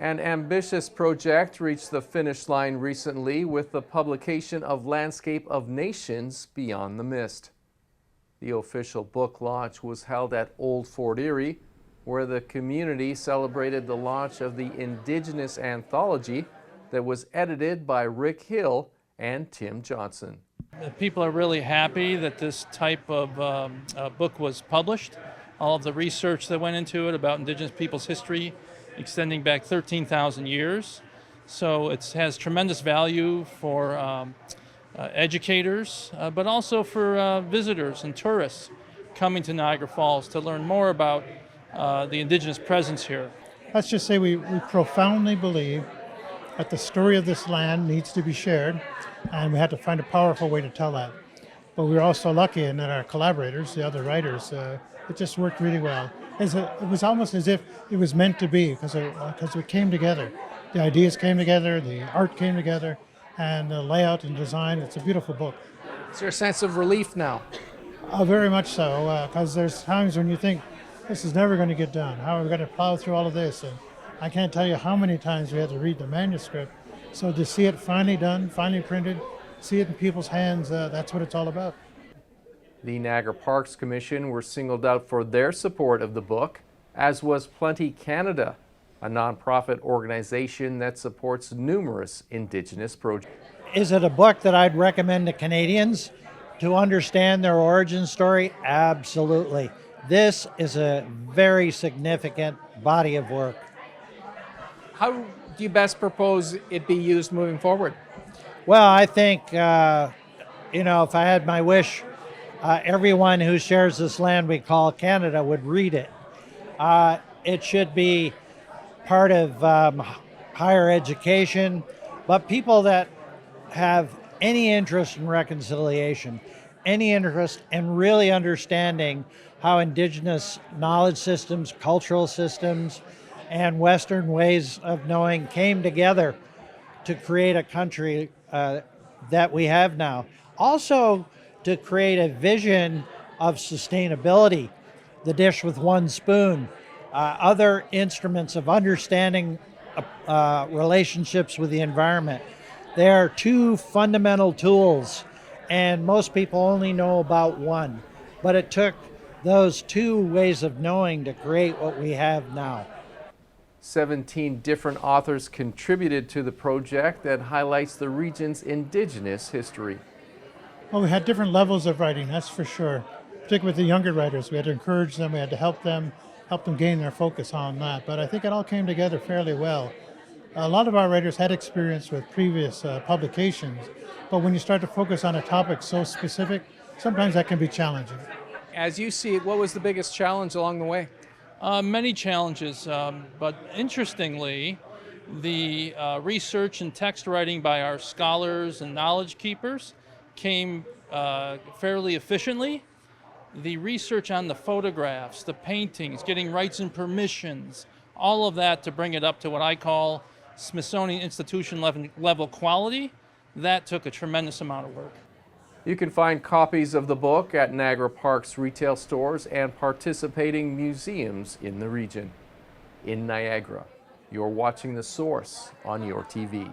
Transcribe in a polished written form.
An ambitious project reached the finish line recently with the publication of Landscape of Nations Beyond the Mist. The official book launch was held at Old Fort Erie, where the community celebrated the launch of the Indigenous anthology that was edited by Rick Hill and Tim Johnson. People are really happy that this type of book was published. All of the research that went into it about Indigenous people's history extending back 13,000 years. So it has tremendous value for educators, but also for visitors and tourists coming to Niagara Falls to learn more about the Indigenous presence here. Let's just say we profoundly believe that the story of this land needs to be shared, and we had to find a powerful way to tell that. But we were also lucky in that our collaborators, the other writers, it just worked really well. It was almost as if it was meant to be, because we came together. The ideas came together, the art came together, and the layout and design. It's a beautiful book. Is there a sense of relief now? Very much so, because there's times when you think, this is never going to get done. How are we going to plow through all of this? And I can't tell you how many times we had to read the manuscript. So to see it finally done, finally printed, see it in people's hands, that's what it's all about. The Niagara Parks Commission were singled out for their support of the book, as was Plenty Canada, a nonprofit organization that supports numerous Indigenous projects. Is it a book that I'd recommend to Canadians to understand their origin story? Absolutely. This is a very significant body of work. How do you best propose it be used moving forward? Well, I think, if I had my wish, everyone who shares this land we call Canada would read it. It should be part of higher education, but people that have any interest in reconciliation, any interest in really understanding how Indigenous knowledge systems, cultural systems, and Western ways of knowing came together to create a country that we have now. Also, to create a vision of sustainability, the dish with one spoon, other instruments of understanding relationships with the environment. They are two fundamental tools, and most people only know about one. But it took those two ways of knowing to create what we have now. 17 different authors contributed to the project that highlights the region's Indigenous history. Well, we had different levels of writing, that's for sure. Particularly with the younger writers, we had to encourage them, we had to help them gain their focus on that. But I think it all came together fairly well. A lot of our writers had experience with previous publications, but when you start to focus on a topic so specific, sometimes that can be challenging. As you see it, what was the biggest challenge along the way? Many challenges, but interestingly, the research and text writing by our scholars and knowledge keepers came fairly efficiently. The research on the photographs, the paintings, getting rights and permissions, all of that to bring it up to what I call Smithsonian Institution level quality, that took a tremendous amount of work. You can find copies of the book at Niagara Parks retail stores and participating museums in the region. In Niagara, you're watching The Source on your TV.